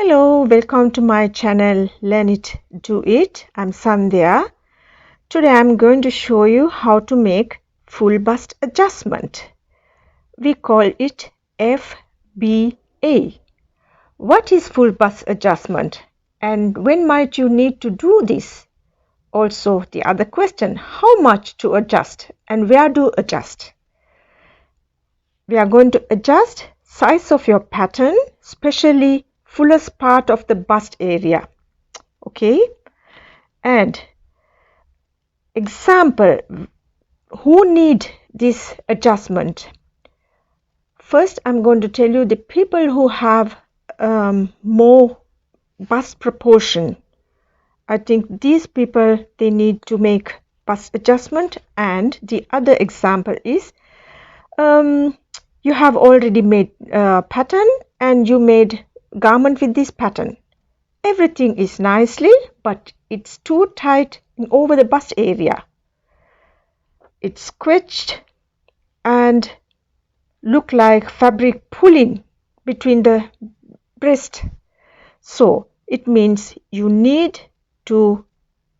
Hello, welcome to my channel Learn It, Do It. I'm Sandhya. Today I'm going to show you how to make full bust adjustment. We call it FBA. What is full bust adjustment and when might you need to do this? Also the other question, how much to adjust and where to adjust? We are going to adjust size of your pattern, especially fullest part of the bust area. Okay, and example, who need this adjustment? First, I'm going to tell you the people who have more bust proportion. I think these people, they need to make bust adjustment. And the other example is you have already made a pattern and you made garment with this pattern. Everything is nicely, but it's too tight over the bust area. It's squished and look like fabric pulling between the breast. So it means you need to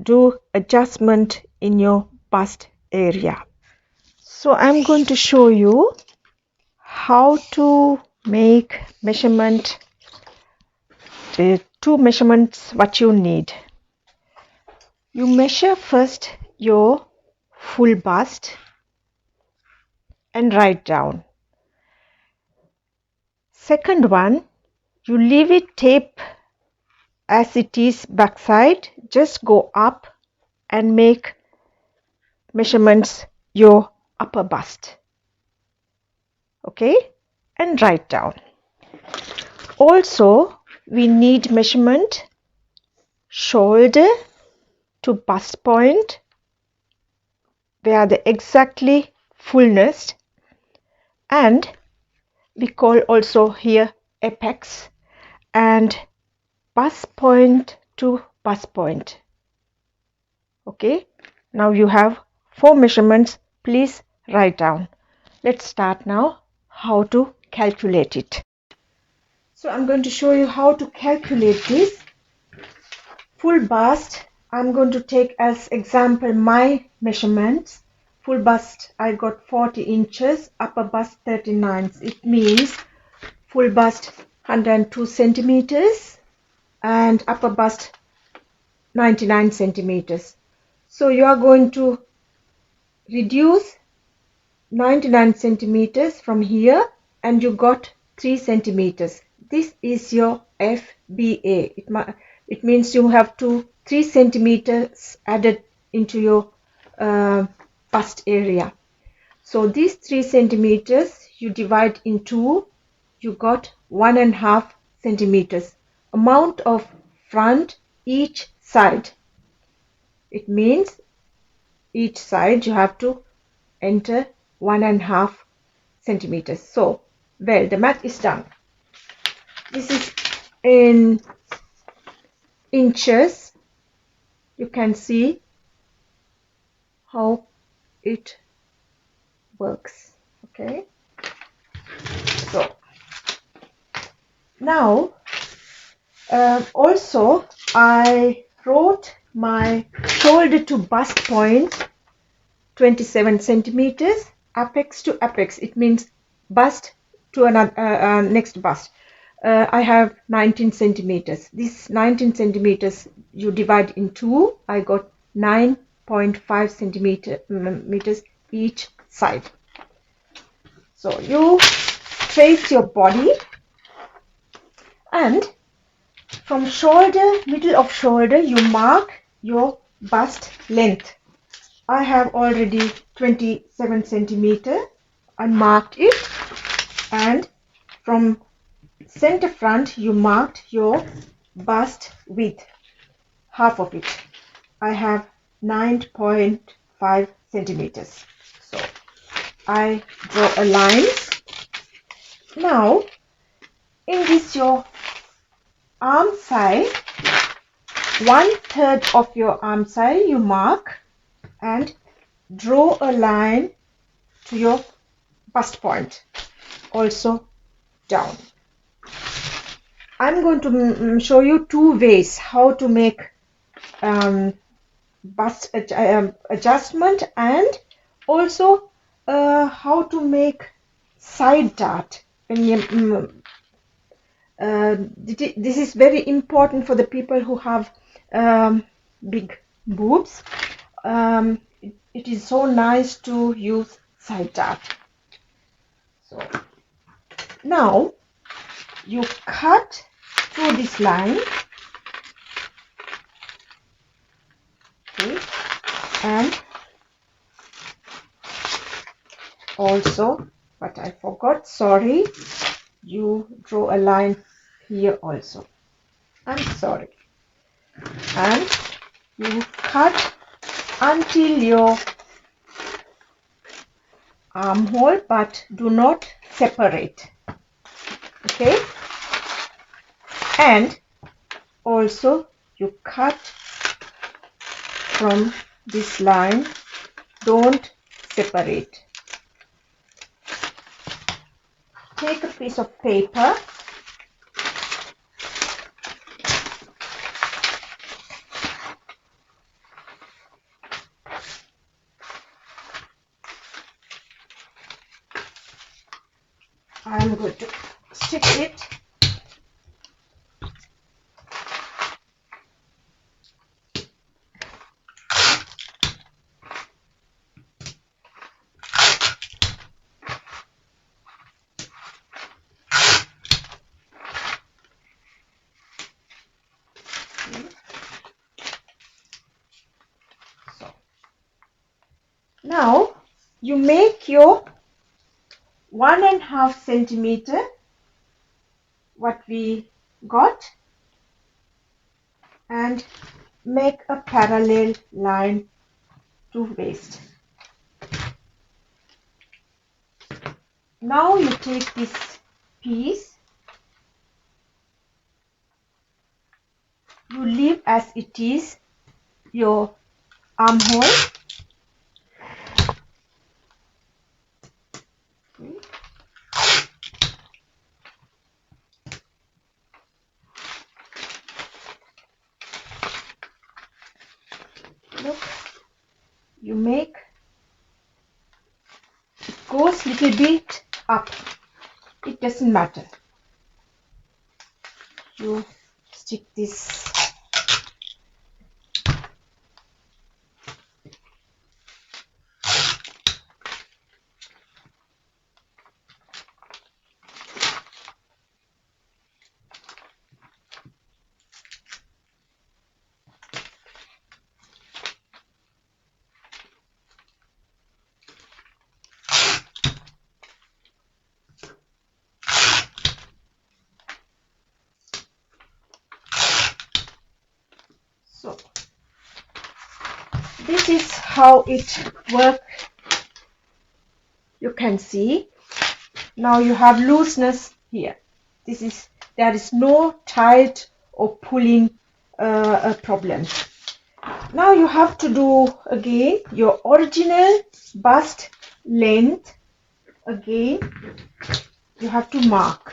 do adjustment in your bust area. So I'm going to show you how to make measurement, the two measurements what you need. You measure first your full bust and write down. Second one, you leave it tape as it is backside, just go up and make measurements your upper bust. Okay, and write down. Also, we need measurement shoulder to bust point, where the exactly fullness, and we call also here apex, and bust point to bust point. Okay, now you have 4 measurements. Please write down. Let's start now how to calculate it. So I'm going to show you how to calculate this full bust. I'm going to take as example my measurements. Full bust I got 40 inches, upper bust 39. It means full bust 102 centimeters and upper bust 99 centimeters. So you are going to reduce 99 centimeters from here and you got 3 centimeters. This is your FBA. It means you have 3 centimeters added into your bust area. So these 3 centimeters you divide in 2, you got 1.5 centimeters. Amount of front each side. It means each side you have to enter 1.5 centimeters. So, well, the math is done. This is in inches. You can see how it works. Okay. So, now also I wrote my shoulder to bust point 27 centimeters, apex to apex. It means bust to another next bust. I have 19 centimeters. This 19 centimeters you divide in 2. I got 9.5 centimeters each side. So you trace your body and from shoulder, middle of shoulder, you mark your bust length. I have already 27 centimeter. I marked it, and from center front you marked your bust width, half of it. I have 9.5 centimeters. So I draw a line. Now in this your arm side, 1/3 of your arm side you mark and draw a line to your bust point, also down. I'm going to show you two ways how to make bust adjustment, and also how to make side dart. This is very important for the people who have big boobs. It is so nice to use side dart. So now you cut through this line, okay, and also, but I forgot, sorry, you draw a line here also. I'm sorry. And you cut until your armhole, but do not separate. Okay? And also you cut from this line, don't separate. Take a piece of paper, I'm going to stick it so. Now you make your 1.5 centimeter what we got, and make a parallel line to waist. Now you take this piece, you leave as it is your armhole. Look, you make, it goes little bit up, it doesn't matter. You stick this so. This is how it works. You can see now you have looseness here. There is no tight or pulling problem. Now you have to do again your original bust length. Again you have to mark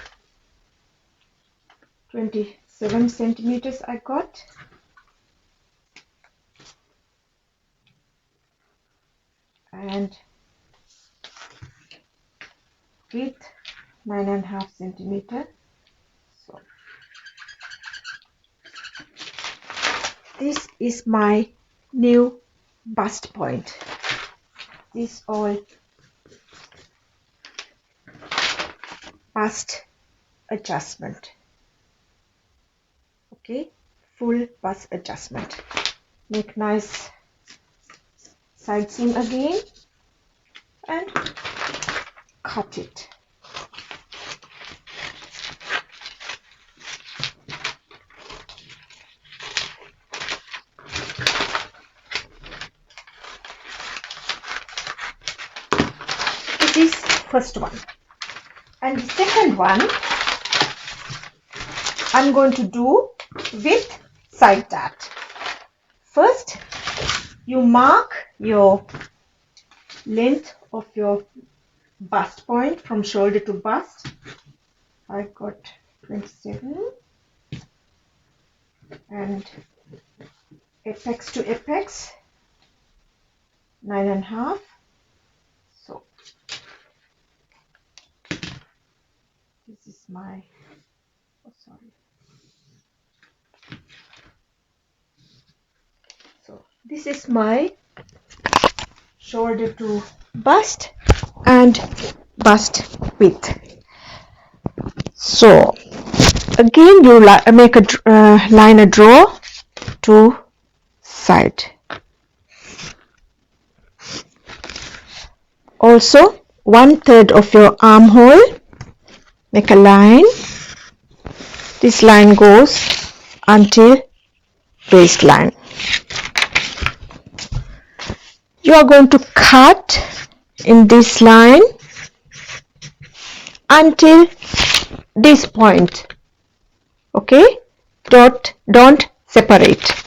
27 centimeters I got, and width 9.5 centimeter. So this is my new bust point. This all bust adjustment. Okay, full bust adjustment. Make nice side seam again and cut it. This is first one, and the second one I'm going to do with side dart. First you mark your length of your bust point from shoulder to bust. I got 27. and apex to apex 9.5. So this is my, oh sorry, so this is my shoulder to bust and bust width. So again you make a line a draw to side. Also 1/3 of your armhole, make a line. This line goes until waistline. You are going to cut in this line until this point. Okay, don't separate.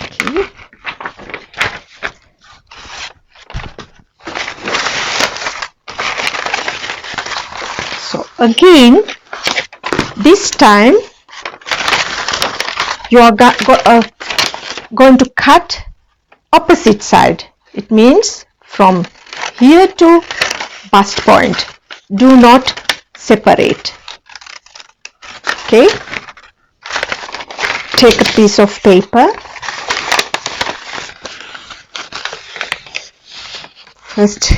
Okay. So again, this time you are going to cut opposite side. It means from here to bust point. Do not separate. Okay. Take a piece of paper. First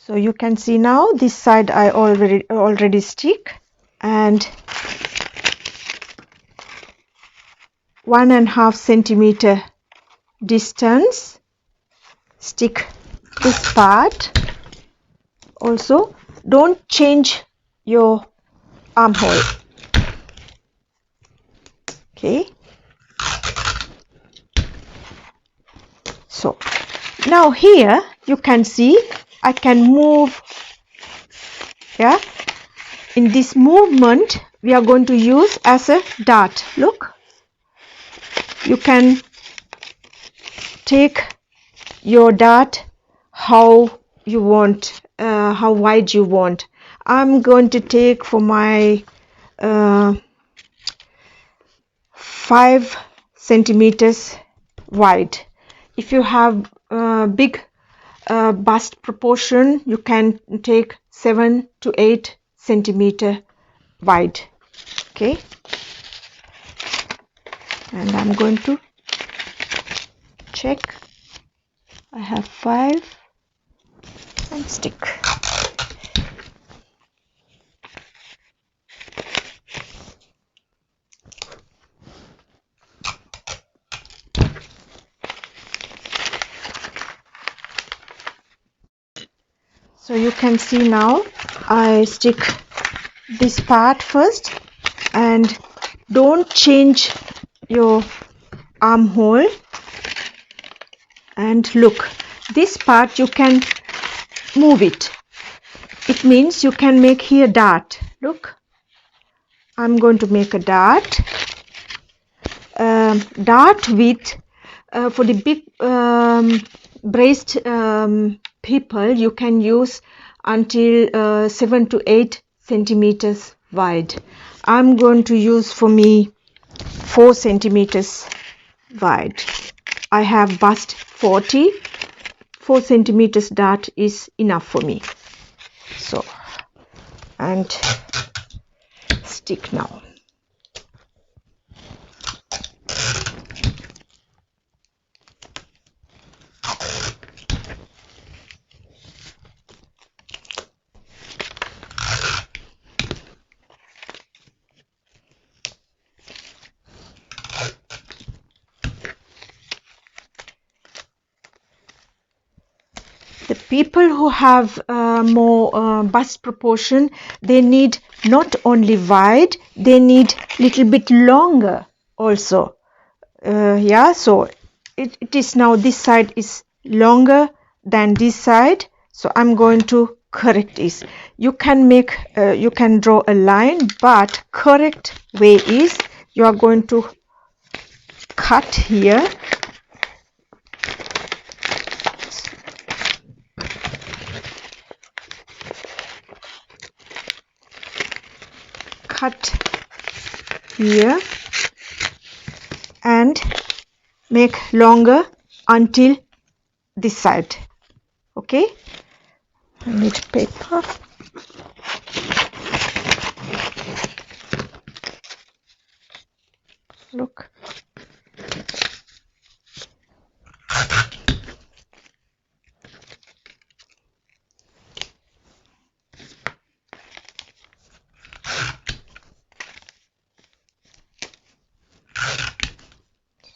so you can see now this side I already stick, and 1.5 centimeter distance stick this part. Also don't change your armhole. Okay, so now here you can see I can move. Yeah, in this movement we are going to use as a dart. Look, you can take your dart how you want, how wide you want. I'm going to take for my 5 centimeters wide. If you have big bust proportion, you can take 7 to 8 centimeter wide. Okay, and I'm going to check. I have 5 and stick. So you can see now I stick this part first, and don't change your armhole. And look, this part you can move it. It means you can make here dart. Look, I'm going to make a dart. Dart width for the big braced people, you can use until 7 to 8 centimeters wide. I'm going to use for me 4 centimeters wide. I have bust 40. 4 centimeters dart is enough for me. So, and stick now. people who have more bust proportion, they need not only wide, they need little bit longer also. Yeah, so it is now, this side is longer than this side, so I'm going to correct this. You can make you can draw a line, but correct way is you are going to cut here, cut here and make longer until this side. Okay, I need paper. Look,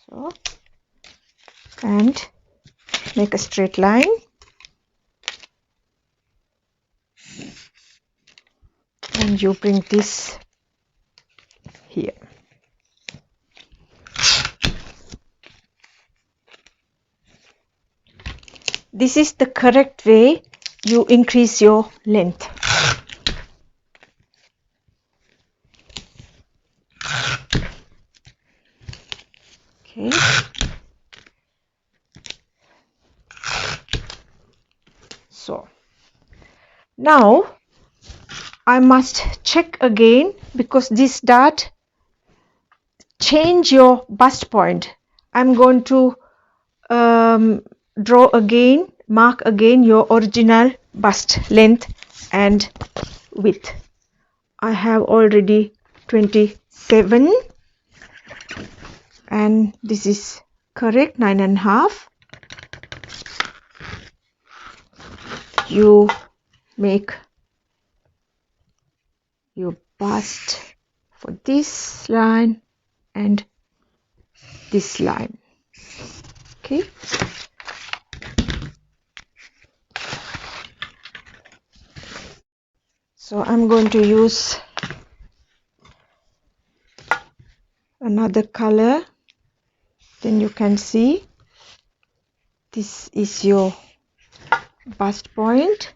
so, and make a straight line and you bring this here. This is the correct way you increase your length. Okay. So now I must check again, because this dart change your bust point. I'm going to draw again, mark again your original bust length and width. I have already 27 and this is correct, 9.5. You make your bust for this line and this line. Okay. So I'm going to use another color, then you can see this is your bust point,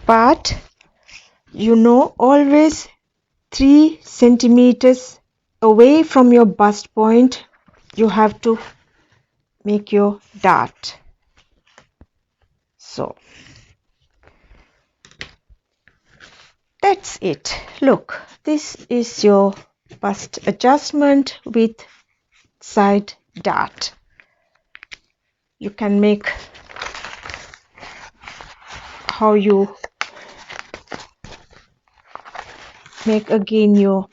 but you know, always 3 centimeters away from your bust point you have to make your dart. So that's it. Look, this is your bust adjustment with side dart. You can make how you make again your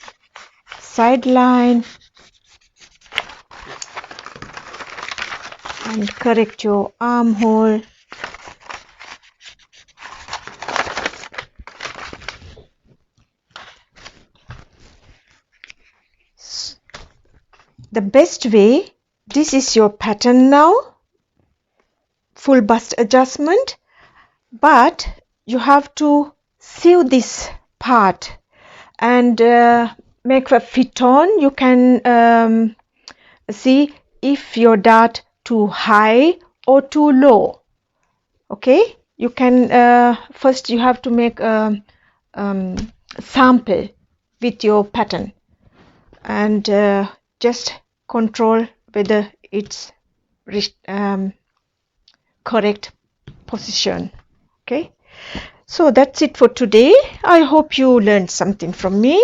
side line and correct your armhole. The best way, this is your pattern now, full bust adjustment, but you have to sew this part and make a fit on. You can see if your dart too high or too low. Okay, you can first you have to make a sample with your pattern and just control whether it's correct position. Okay, so that's it for today. I hope you learned something from me,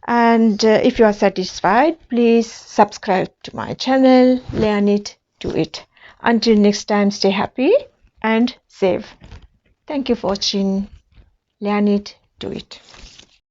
and if you are satisfied, please subscribe to my channel. Learn it, do it. Until next time, stay happy and safe. Thank you for watching. Learn it, do it.